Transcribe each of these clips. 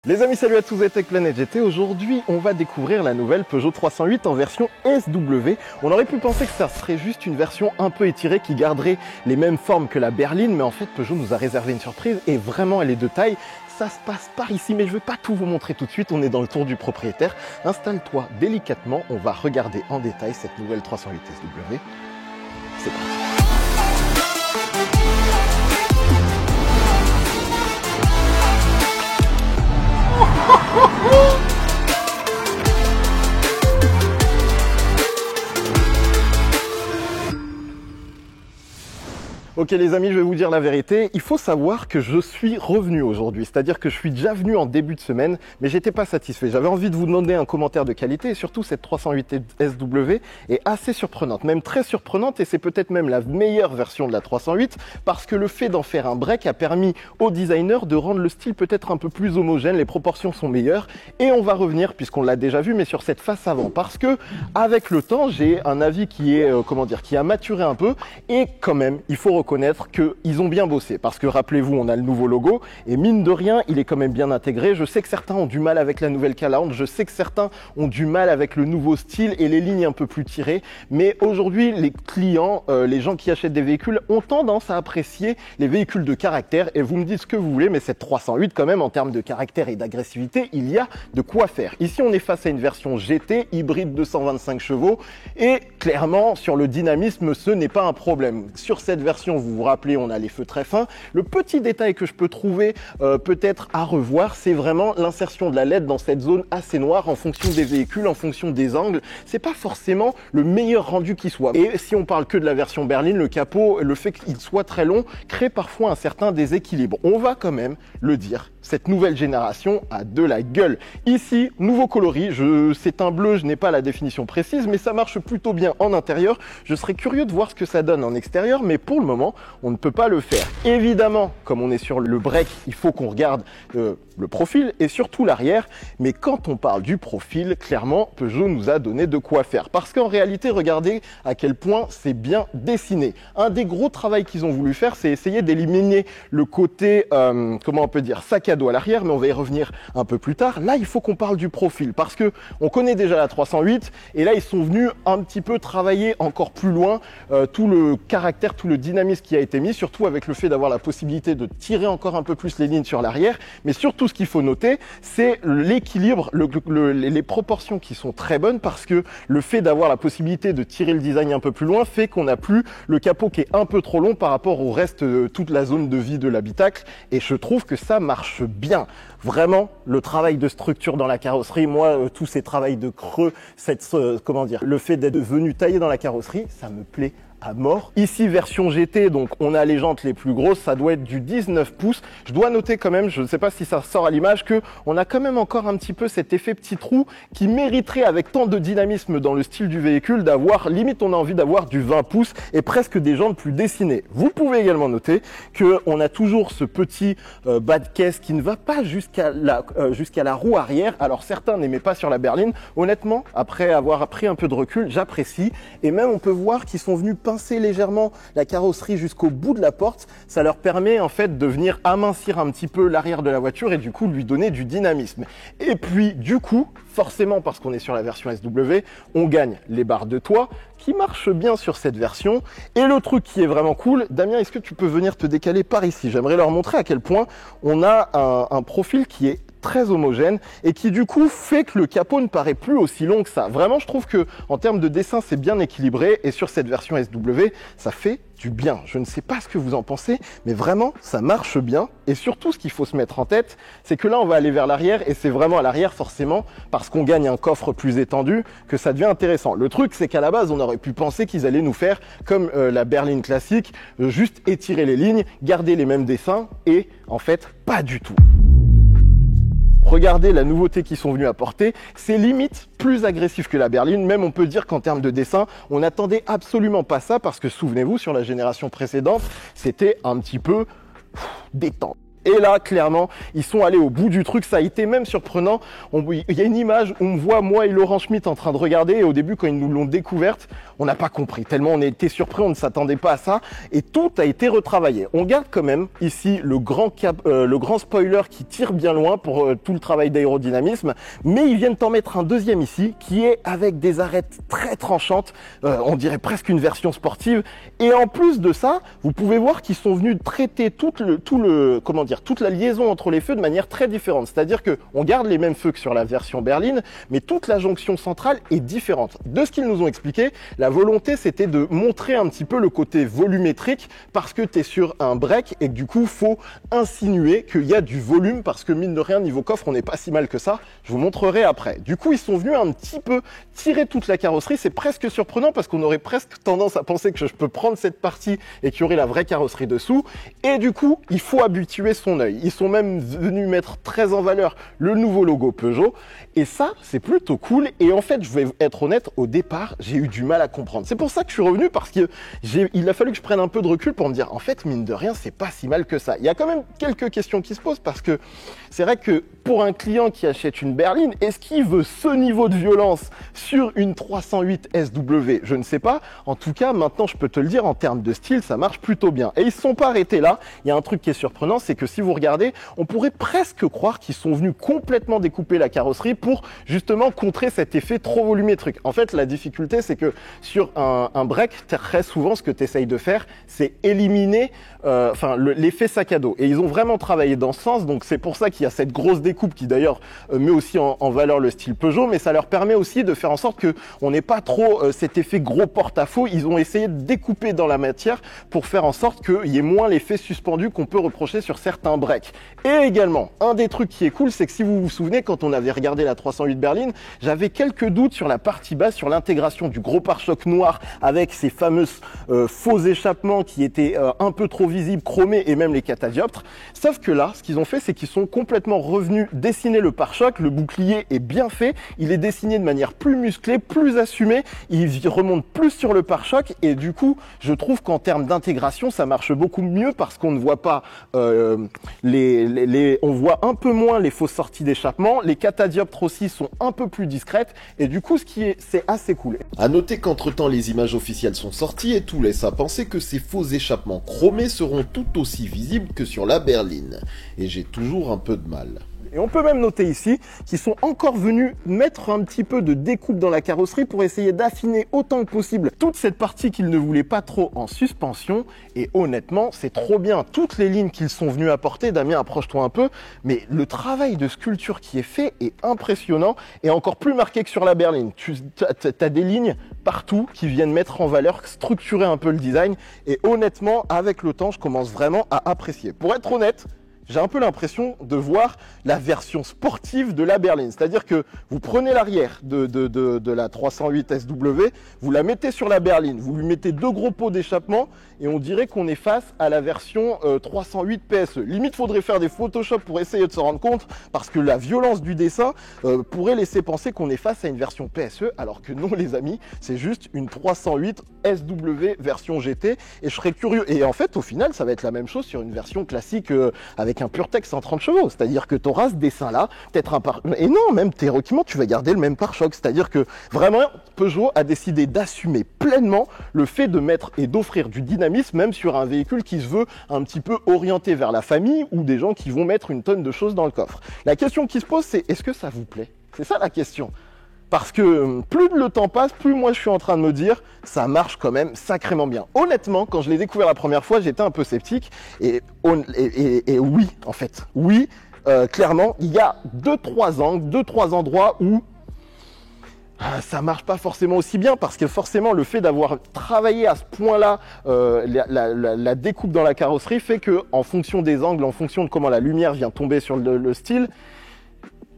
Les amis, salut à tous et Tech Planet GT. Aujourd'hui, on va découvrir la nouvelle Peugeot 308 en version SW. On aurait pu penser que ça serait juste une version un peu étirée qui garderait les mêmes formes que la berline, mais en fait, Peugeot nous a réservé une surprise et vraiment, elle est de taille. Ça se passe par ici, mais je ne vais pas tout vous montrer tout de suite. On est dans le tour du propriétaire. Installe-toi délicatement. On va regarder en détail cette nouvelle 308 SW. C'est parti. Ok les amis, je vais vous dire la vérité, il faut savoir que je suis revenu aujourd'hui, c'est-à-dire que je suis déjà venu en début de semaine, mais j'étais pas satisfait. J'avais envie de vous demander un commentaire de qualité et surtout cette 308 SW est assez surprenante, même très surprenante et c'est peut-être même la meilleure version de la 308 parce que le fait d'en faire un break a permis au designer de rendre le style peut-être un peu plus homogène, les proportions sont meilleures et on va revenir, puisqu'on l'a déjà vu, mais sur cette face avant parce que avec le temps, j'ai un avis qui est, qui a maturé un peu et quand même, il faut reconnaître qu'ils ont bien bossé parce que rappelez-vous, on a le nouveau logo et mine de rien, il est quand même bien intégré. Je sais que certains ont du mal avec la nouvelle calandre, je sais que certains ont du mal avec le nouveau style et les lignes un peu plus tirées, mais aujourd'hui, les clients, les gens qui achètent des véhicules ont tendance à apprécier les véhicules de caractère et vous me dites ce que vous voulez, mais cette 308 quand même, en termes de caractère et d'agressivité, il y a de quoi faire. Ici, on est face à une version GT, hybride 225 chevaux et clairement, sur le dynamisme, ce n'est pas un problème. Sur cette version, vous vous rappelez, on a les feux très fins. Le petit détail que je peux trouver peut-être à revoir, c'est vraiment l'insertion de la LED dans cette zone assez noire en fonction des véhicules, en fonction des angles. C'est pas forcément le meilleur rendu qui soit. Et si on parle que de la version berline, le capot, le fait qu'il soit très long, crée parfois un certain déséquilibre. On va quand même le dire, cette nouvelle génération a de la gueule. Ici, nouveau coloris, c'est un bleu, je n'ai pas la définition précise, mais ça marche plutôt bien en intérieur. Je serais curieux de voir ce que ça donne en extérieur, mais pour le moment, on ne peut pas le faire. Évidemment, comme on est sur le break, il faut qu'on regarde le profil et surtout l'arrière. Mais quand on parle du profil, clairement, Peugeot nous a donné de quoi faire. Parce qu'en réalité, regardez à quel point c'est bien dessiné. Un des gros travaux qu'ils ont voulu faire, c'est essayer d'éliminer le côté, comment on peut dire, sac à dos à l'arrière, mais on va y revenir un peu plus tard. Là, il faut qu'on parle du profil parce que on connaît déjà la 308 et là, ils sont venus un petit peu travailler encore plus loin tout le caractère, tout le dynamisme qui a été mis, surtout avec le fait d'avoir la possibilité de tirer encore un peu plus les lignes sur l'arrière. Mais surtout, ce qu'il faut noter, c'est l'équilibre, les proportions qui sont très bonnes parce que le fait d'avoir la possibilité de tirer le design un peu plus loin fait qu'on n'a plus le capot qui est un peu trop long par rapport au reste de toute la zone de vie de l'habitacle. Et je trouve que ça marche bien. Vraiment, le travail de structure dans la carrosserie, moi, tous ces travails de creux, le fait d'être venu tailler dans la carrosserie, ça me plaît à mort. Ici, version GT, donc on a les jantes les plus grosses, ça doit être du 19 pouces. Je dois noter quand même, je ne sais pas si ça sort à l'image, que on a quand même encore un petit peu cet effet petit trou qui mériterait, avec tant de dynamisme dans le style du véhicule, d'avoir, limite on a envie d'avoir du 20 pouces et presque des jantes plus dessinées. Vous pouvez également noter que on a toujours ce petit bas de caisse qui ne va pas jusqu'à la roue arrière. Alors certains n'aimaient pas sur la berline. Honnêtement, après avoir pris un peu de recul, j'apprécie. Et même on peut voir qu'ils sont venus pincer légèrement la carrosserie jusqu'au bout de la porte. Ça leur permet en fait de venir amincir un petit peu l'arrière de la voiture et du coup lui donner du dynamisme. Et puis du coup, forcément parce qu'on est sur la version SW, on gagne les barres de toit qui marchent bien sur cette version. Et le truc qui est vraiment cool, Damien, est-ce que tu peux venir te décaler par ici? J'aimerais leur montrer à quel point on a un profil qui est très homogène et qui du coup fait que le capot ne paraît plus aussi long que ça. Vraiment, je trouve que en termes de dessin, c'est bien équilibré et sur cette version SW, ça fait du bien. Je ne sais pas ce que vous en pensez, mais vraiment, ça marche bien. Et surtout, ce qu'il faut se mettre en tête, c'est que là, on va aller vers l'arrière et c'est vraiment à l'arrière, forcément, parce qu'on gagne un coffre plus étendu, que ça devient intéressant. Le truc, c'est qu'à la base, on aurait pu penser qu'ils allaient nous faire comme la berline classique, juste étirer les lignes, garder les mêmes dessins et en fait, pas du tout. Regardez la nouveauté qu'ils sont venus apporter, c'est limite plus agressif que la berline. Même on peut dire qu'en termes de dessin, on n'attendait absolument pas ça parce que souvenez-vous, sur la génération précédente, c'était un petit peu détente. Et là, clairement, ils sont allés au bout du truc. Ça a été même surprenant. Il y a une image où on voit moi et Laurent Schmitt en train de regarder. Et au début, quand ils nous l'ont découverte, on n'a pas compris. Tellement on a été surpris, on ne s'attendait pas à ça. Et tout a été retravaillé. On garde quand même ici le grand spoiler qui tire bien loin pour tout le travail d'aérodynamisme. Mais ils viennent en mettre un deuxième ici qui est avec des arêtes très tranchantes. On dirait presque une version sportive. Et en plus de ça, vous pouvez voir qu'ils sont venus traiter toute la liaison entre les feux de manière très différente. C'est-à-dire que on garde les mêmes feux que sur la version berline, mais toute la jonction centrale est différente. De ce qu'ils nous ont expliqué, la volonté c'était de montrer un petit peu le côté volumétrique parce que tu es sur un break et que du coup faut insinuer qu'il y a du volume parce que mine de rien niveau coffre on n'est pas si mal que ça. Je vous montrerai après. Du coup ils sont venus un petit peu tirer toute la carrosserie. C'est presque surprenant parce qu'on aurait presque tendance à penser que je peux prendre cette partie et qu'il y aurait la vraie carrosserie dessous. Et du coup il faut habituer son œil. Ils sont même venus mettre très en valeur le nouveau logo Peugeot. Et ça, c'est plutôt cool. Et en fait, je vais être honnête, au départ, j'ai eu du mal à comprendre. C'est pour ça que je suis revenu parce que il a fallu que je prenne un peu de recul pour me dire, en fait, mine de rien, c'est pas si mal que ça. Il y a quand même quelques questions qui se posent parce que c'est vrai que pour un client qui achète une berline, est-ce qu'il veut ce niveau de violence sur une 308 SW? Je ne sais pas. En tout cas, maintenant, je peux te le dire, en termes de style, ça marche plutôt bien. Et ils ne se sont pas arrêtés là. Il y a un truc qui est surprenant, c'est que si vous regardez, on pourrait presque croire qu'ils sont venus complètement découper la carrosserie pour justement contrer cet effet trop volumétrique. En fait, la difficulté, c'est que sur un break, très souvent, ce que tu essayes de faire, c'est éliminer l'effet sac à dos. Et ils ont vraiment travaillé dans ce sens. Donc, c'est pour ça qu'il y a cette grosse découpe qui, d'ailleurs, met aussi en valeur le style Peugeot. Mais ça leur permet aussi de faire en sorte qu'on n'ait pas trop cet effet gros porte-à-faux. Ils ont essayé de découper dans la matière pour faire en sorte qu'il y ait moins l'effet suspendu qu'on peut reprocher sur certains breaks. Et également, un des trucs qui est cool, c'est que si vous vous souvenez, quand on avait regardé la 308 berline, j'avais quelques doutes sur la partie basse, sur l'intégration du gros pare-choc noir avec ces fameux faux échappements qui étaient un peu trop visibles, chromés et même les catadioptres. Sauf que là, ce qu'ils ont fait, c'est qu'ils sont complètement revenus dessiner le pare-choc. Le bouclier est bien fait. Il est dessiné de manière plus musclée, plus assumée. Il remonte plus sur le pare-choc et du coup, je trouve qu'en termes d'intégration, ça marche beaucoup mieux parce qu'on ne voit pas on voit un peu moins les fausses sorties d'échappement. Les catadioptres aussi sont un peu plus discrètes et du coup, c'est assez cool. À noter qu'entre-temps, les images officielles sont sorties et tout laisse à penser que ces faux échappements chromés seront tout aussi visibles que sur la berline. Et j'ai toujours un peu de mal. Et on peut même noter ici qu'ils sont encore venus mettre un petit peu de découpe dans la carrosserie pour essayer d'affiner autant que possible toute cette partie qu'ils ne voulaient pas trop en suspension. Et honnêtement, c'est trop bien. Toutes les lignes qu'ils sont venus apporter, Damien, approche-toi un peu, mais le travail de sculpture qui est fait est impressionnant et encore plus marqué que sur la berline. Tu as des lignes partout qui viennent mettre en valeur, structurer un peu le design. Et honnêtement, avec le temps, je commence vraiment à apprécier. Pour être honnête, j'ai un peu l'impression de voir la version sportive de la berline. C'est-à-dire que vous prenez l'arrière de la 308 SW, vous la mettez sur la berline, vous lui mettez deux gros pots d'échappement et on dirait qu'on est face à la version 308 PSE. Limite, faudrait faire des Photoshop pour essayer de se rendre compte parce que la violence du dessin pourrait laisser penser qu'on est face à une version PSE alors que non les amis, c'est juste une 308 SW version GT et je serais curieux. Et en fait, au final, ça va être la même chose sur une version classique avec un PureTech 130 chevaux, c'est-à-dire que tu auras ce dessin-là, peut-être et non, même théoriquement, tu vas garder le même pare-choc, c'est-à-dire que vraiment, Peugeot a décidé d'assumer pleinement le fait de mettre et d'offrir du dynamisme, même sur un véhicule qui se veut un petit peu orienté vers la famille ou des gens qui vont mettre une tonne de choses dans le coffre. La question qui se pose, c'est est-ce que ça vous plaît? C'est ça la question. Parce que plus le temps passe, plus moi je suis en train de me dire, ça marche quand même sacrément bien. Honnêtement, quand je l'ai découvert la première fois, j'étais un peu sceptique. Et oui, en fait, oui, clairement, il y a 2-3 angles, 2-3 endroits où ça marche pas forcément aussi bien parce que forcément le fait d'avoir travaillé à ce point-là la découpe dans la carrosserie fait que en fonction des angles, en fonction de comment la lumière vient tomber sur le style,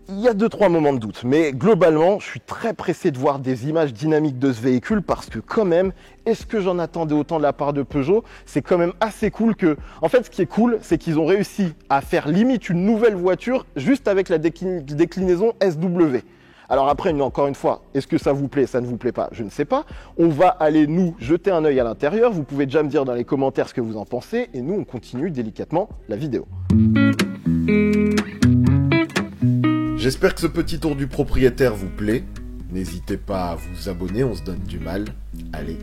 il y a 2-3 moments de doute, mais globalement, je suis très pressé de voir des images dynamiques de ce véhicule parce que quand même, est-ce que j'en attendais autant de la part de Peugeot? C'est quand même assez cool que... En fait, ce qui est cool, c'est qu'ils ont réussi à faire limite une nouvelle voiture juste avec la déclinaison SW. Alors après, encore une fois, est-ce que ça vous plaît, ça ne vous plaît pas? Je ne sais pas. On va aller, nous, jeter un œil à l'intérieur. Vous pouvez déjà me dire dans les commentaires ce que vous en pensez et nous, on continue délicatement la vidéo. J'espère que ce petit tour du propriétaire vous plaît. N'hésitez pas à vous abonner, on se donne du mal. Allez,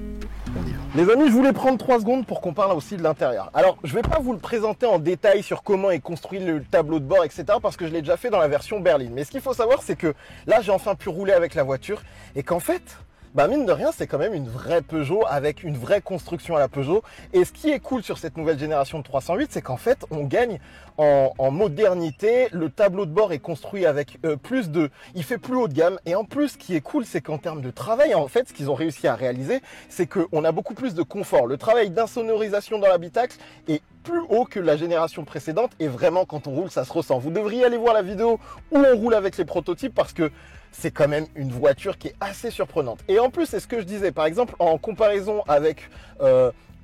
on y va. Les amis, je voulais prendre 3 secondes pour qu'on parle aussi de l'intérieur. Alors, je ne vais pas vous le présenter en détail sur comment est construit le tableau de bord, etc. parce que je l'ai déjà fait dans la version berline. Mais ce qu'il faut savoir, c'est que là, j'ai enfin pu rouler avec la voiture et qu'en fait, bah mine de rien, c'est quand même une vraie Peugeot avec une vraie construction à la Peugeot. Et ce qui est cool sur cette nouvelle génération de 308, c'est qu'en fait, on gagne en modernité. Le tableau de bord est construit avec il fait plus haut de gamme. Et en plus, ce qui est cool, c'est qu'en termes de travail, en fait, ce qu'ils ont réussi à réaliser, c'est qu'on a beaucoup plus de confort. Le travail d'insonorisation dans l'habitacle est plus haut que la génération précédente. Et vraiment, quand on roule, ça se ressent. Vous devriez aller voir la vidéo où on roule avec les prototypes parce que c'est quand même une voiture qui est assez surprenante. Et en plus, c'est ce que je disais, par exemple, en comparaison avec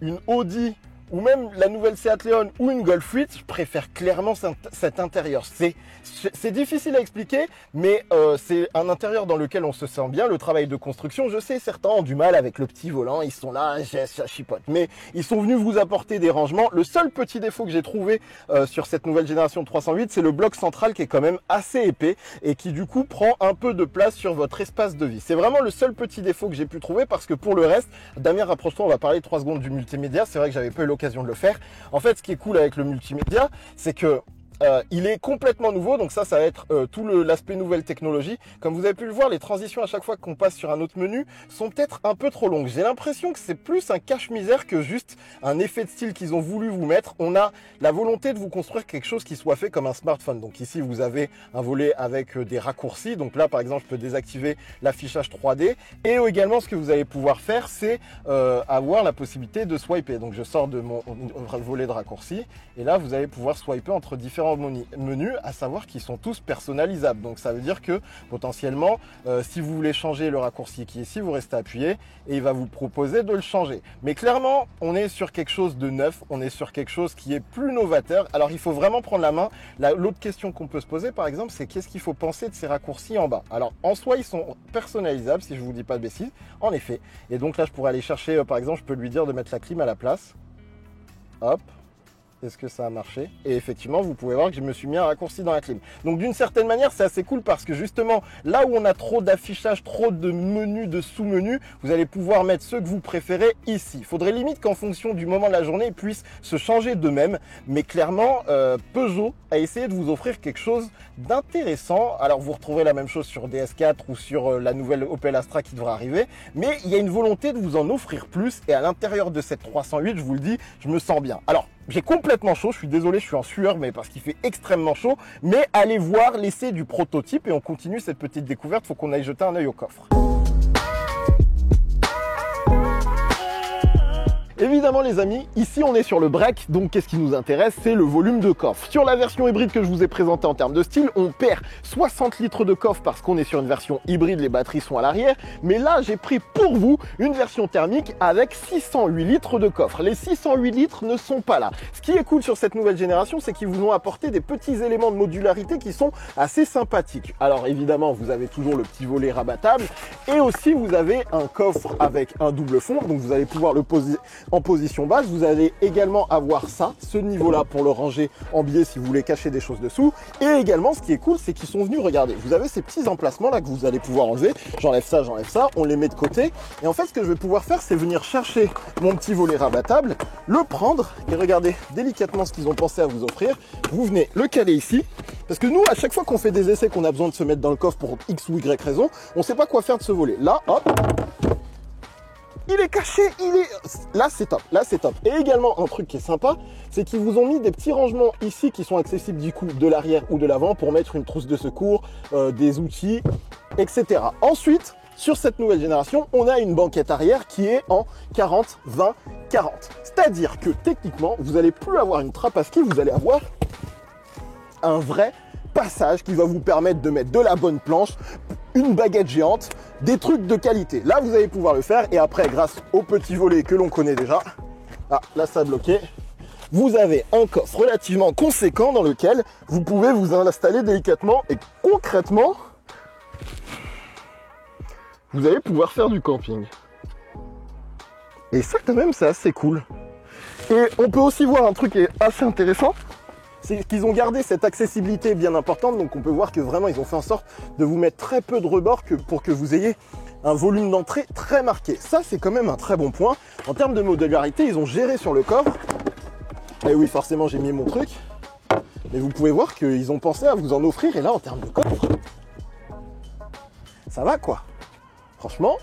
une Audi ou même la nouvelle Seat Leon ou une Golf 8, je préfère clairement cet intérieur. C'est difficile à expliquer, mais c'est un intérieur dans lequel on se sent bien. Le travail de construction, je sais, certains ont du mal avec le petit volant, ils sont là, ça chipote. Mais ils sont venus vous apporter des rangements. Le seul petit défaut que j'ai trouvé sur cette nouvelle génération de 308, c'est le bloc central qui est quand même assez épais et qui du coup prend un peu de place sur votre espace de vie. C'est vraiment le seul petit défaut que j'ai pu trouver parce que pour le reste, Damien, rapproche-toi, on va parler 3 secondes du multimédia. C'est vrai que j'avais pas eu l'occasion de le faire. En fait, ce qui est cool avec le multimédia, c'est que il est complètement nouveau, donc ça va être tout l'aspect nouvelle technologie. Comme vous avez pu le voir, les transitions à chaque fois qu'on passe sur un autre menu sont peut-être un peu trop longues. J'ai l'impression que c'est plus un cache-misère que juste un effet de style qu'ils ont voulu vous mettre. On a la volonté de vous construire quelque chose qui soit fait comme un smartphone. Donc ici, vous avez un volet avec des raccourcis. Donc là, par exemple, je peux désactiver l'affichage 3D. Et également, ce que vous allez pouvoir faire, c'est avoir la possibilité de swiper. Donc je sors de mon volet de raccourcis. Et là, vous allez pouvoir swiper entre différents menus, à savoir qu'ils sont tous personnalisables. Donc ça veut dire que potentiellement, si vous voulez changer le raccourci qui est ici, vous restez appuyé et il va vous proposer de le changer. Mais clairement, on est sur quelque chose de neuf, on est sur quelque chose qui est plus novateur. Alors il faut vraiment prendre la main. L'autre question qu'on peut se poser, par exemple, c'est qu'est-ce qu'il faut penser de ces raccourcis en bas? Alors en soi, ils sont personnalisables, si je vous dis pas de bêtises, en effet. Et donc là, je pourrais aller chercher, par exemple, je peux lui dire de mettre la clim à la place. Hop. Est-ce que ça a marché? Et effectivement, vous pouvez voir que je me suis mis un raccourci dans la clim. Donc d'une certaine manière, c'est assez cool parce que justement, là où on a trop d'affichage, trop de menus, de sous-menus, vous allez pouvoir mettre ceux que vous préférez ici. Il faudrait limite qu'en fonction du moment de la journée, ils puissent se changer d'eux-mêmes. Mais clairement, Peugeot a essayé de vous offrir quelque chose d'intéressant. Alors vous retrouverez la même chose sur DS4 ou sur la nouvelle Opel Astra qui devra arriver. Mais il y a une volonté de vous en offrir plus. Et à l'intérieur de cette 308, je vous le dis, je me sens bien. Alors, j'ai complètement chaud, je suis désolé, je suis en sueur, mais parce qu'il fait extrêmement chaud. Mais allez voir l'essai du prototype et on continue cette petite découverte. Il faut qu'on aille jeter un œil au coffre. Évidemment les amis, ici on est sur le break, donc qu'est-ce qui nous intéresse? C'est le volume de coffre. Sur la version hybride que je vous ai présentée en termes de style, on perd 60 litres de coffre parce qu'on est sur une version hybride, les batteries sont à l'arrière. Mais là, j'ai pris pour vous une version thermique avec 608 litres de coffre. Les 608 litres ne sont pas là. Ce qui est cool sur cette nouvelle génération, c'est qu'ils vous ont apporté des petits éléments de modularité qui sont assez sympathiques. Alors évidemment, vous avez toujours le petit volet rabattable et aussi vous avez un coffre avec un double fond, donc vous allez pouvoir le poser en position basse. Vous allez également avoir ce niveau-là pour le ranger en biais si vous voulez cacher des choses dessous. Et également, ce qui est cool, c'est qu'ils sont venus, regardez, vous avez ces petits emplacements là que vous allez pouvoir enlever. J'enlève ça, on les met de côté. Et en fait, ce que je vais pouvoir faire, c'est venir chercher mon petit volet rabattable, le prendre et regardez délicatement ce qu'ils ont pensé à vous offrir. Vous venez le caler ici. Parce que nous, à chaque fois qu'on fait des essais, qu'on a besoin de se mettre dans le coffre pour X ou Y raison, on ne sait pas quoi faire de ce volet. Là, hop, il est caché, là c'est top, là c'est top. Et également un truc qui est sympa, c'est qu'ils vous ont mis des petits rangements ici qui sont accessibles du coup de l'arrière ou de l'avant pour mettre une trousse de secours, des outils, etc. Ensuite, sur cette nouvelle génération, on a une banquette arrière qui est en 40-20-40. C'est-à-dire que techniquement, vous n'allez plus avoir une trappe à ski, vous allez avoir un vrai passage qui va vous permettre de mettre de la bonne planche, une baguette géante, des trucs de qualité. Là, vous allez pouvoir le faire et après, grâce au petit volet que l'on connaît déjà, ah, là, ça a bloqué, vous avez un coffre relativement conséquent dans lequel vous pouvez vous installer délicatement et concrètement, vous allez pouvoir faire du camping. Et ça, quand même, c'est assez cool. Et on peut aussi voir un truc qui est assez intéressant, c'est qu'ils ont gardé cette accessibilité bien importante, donc on peut voir que vraiment ils ont fait en sorte de vous mettre très peu de rebord pour que vous ayez un volume d'entrée très marqué. Ça, c'est quand même un très bon point. En termes de modularité, ils ont géré sur le coffre. Et oui, forcément, j'ai mis mon truc. Mais vous pouvez voir qu'ils ont pensé à vous en offrir. Et là, en termes de coffre, ça va quoi. Franchement,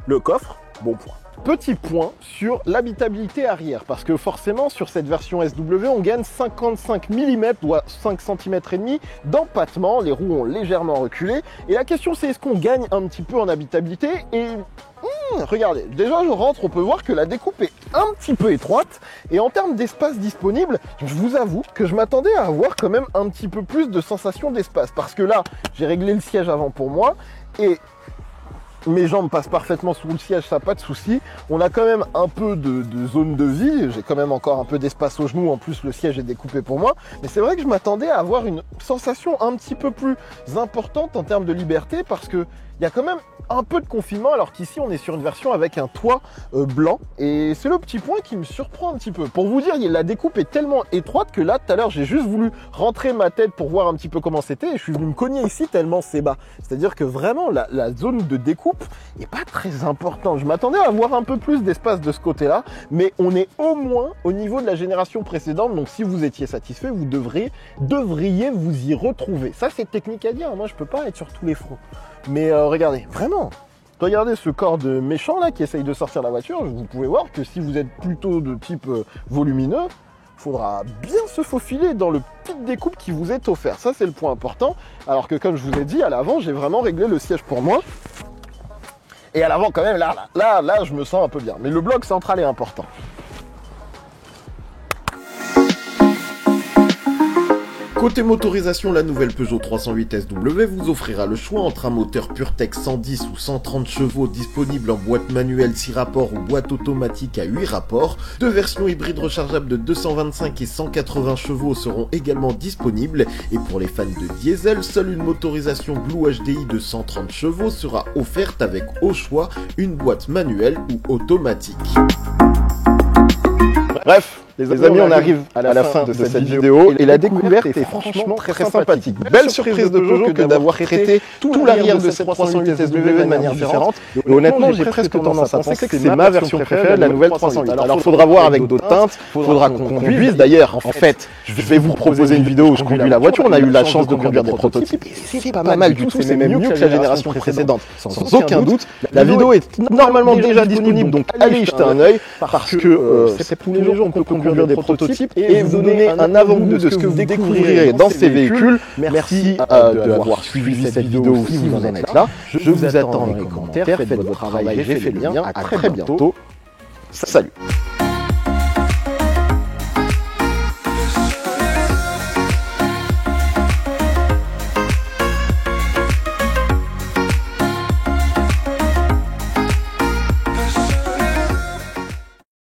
le coffre, bon point. Petit point sur l'habitabilité arrière, parce que forcément sur cette version SW on gagne 55 mm ou 5 cm et demi d'empattement, les roues ont légèrement reculé et la question c'est est-ce qu'on gagne un petit peu en habitabilité et regardez, déjà je rentre, on peut voir que la découpe est un petit peu étroite et en termes d'espace disponible, je vous avoue que je m'attendais à avoir quand même un petit peu plus de sensation d'espace parce que là j'ai réglé le siège avant pour moi et mes jambes passent parfaitement sous le siège, ça pas de souci. On a quand même un peu de zone de vie. J'ai quand même encore un peu d'espace aux genoux. En plus, le siège est découpé pour moi. Mais c'est vrai que je m'attendais à avoir une sensation un petit peu plus importante en termes de liberté parce que il y a quand même un peu de confinement alors qu'ici on est sur une version avec un toit blanc et c'est le petit point qui me surprend un petit peu. Pour vous dire, la découpe est tellement étroite que là tout à l'heure j'ai juste voulu rentrer ma tête pour voir un petit peu comment c'était et je suis venu me cogner ici tellement c'est bas. C'est-à-dire que vraiment la zone de découpe est pas très importante. Je m'attendais à avoir un peu plus d'espace de ce côté-là, mais on est au moins au niveau de la génération précédente. Donc si vous étiez satisfait, vous devriez vous y retrouver. Ça c'est technique à dire, moi je peux pas être sur tous les fronts. Mais regardez, vraiment, regardez ce corps de méchant là qui essaye de sortir la voiture. Vous pouvez voir que si vous êtes plutôt de type volumineux, il faudra bien se faufiler dans le petit découpe qui vous est offert. Ça, c'est le point important. Alors que comme je vous ai dit, à l'avant, j'ai vraiment réglé le siège pour moi. Et à l'avant, quand même, là, je me sens un peu bien. Mais le bloc central est important. Côté motorisation, la nouvelle Peugeot 308 SW vous offrira le choix entre un moteur PureTech 110 ou 130 chevaux disponible en boîte manuelle 6 rapports ou boîte automatique à 8 rapports. Deux versions hybrides rechargeables de 225 et 180 chevaux seront également disponibles. Et pour les fans de diesel, seule une motorisation Blue HDI de 130 chevaux sera offerte avec au choix une boîte manuelle ou automatique. Bref, les amis, on arrive à la fin de cette vidéo et la découverte est franchement très sympathique. Belle surprise de Peugeot que d'avoir traité tout l'arrière de cette 308 SW de manière différente. Et honnêtement, j'ai presque tendance à penser que c'est ma version préférée de la nouvelle 308. Alors, il faudra voir avec d'autres teintes, il faudra qu'on conduise. D'ailleurs, en fait, je vais vous proposer une vidéo où je conduis la voiture. On a eu la chance de conduire des prototypes et c'est pas mal du tout. C'est même mieux que la génération précédente. Sans aucun doute. La vidéo est normalement déjà disponible, donc allez y jeter un œil parce que c'est tous les jours qu'on peut conduire des prototypes et vous donner un avant-goût de ce que vous découvrirez dans ces véhicules. Merci d'avoir suivi cette vidéo si vous en êtes là. Je vous attends dans les commentaires, faites votre travail, j'ai fait le mien. À très bientôt. Salut.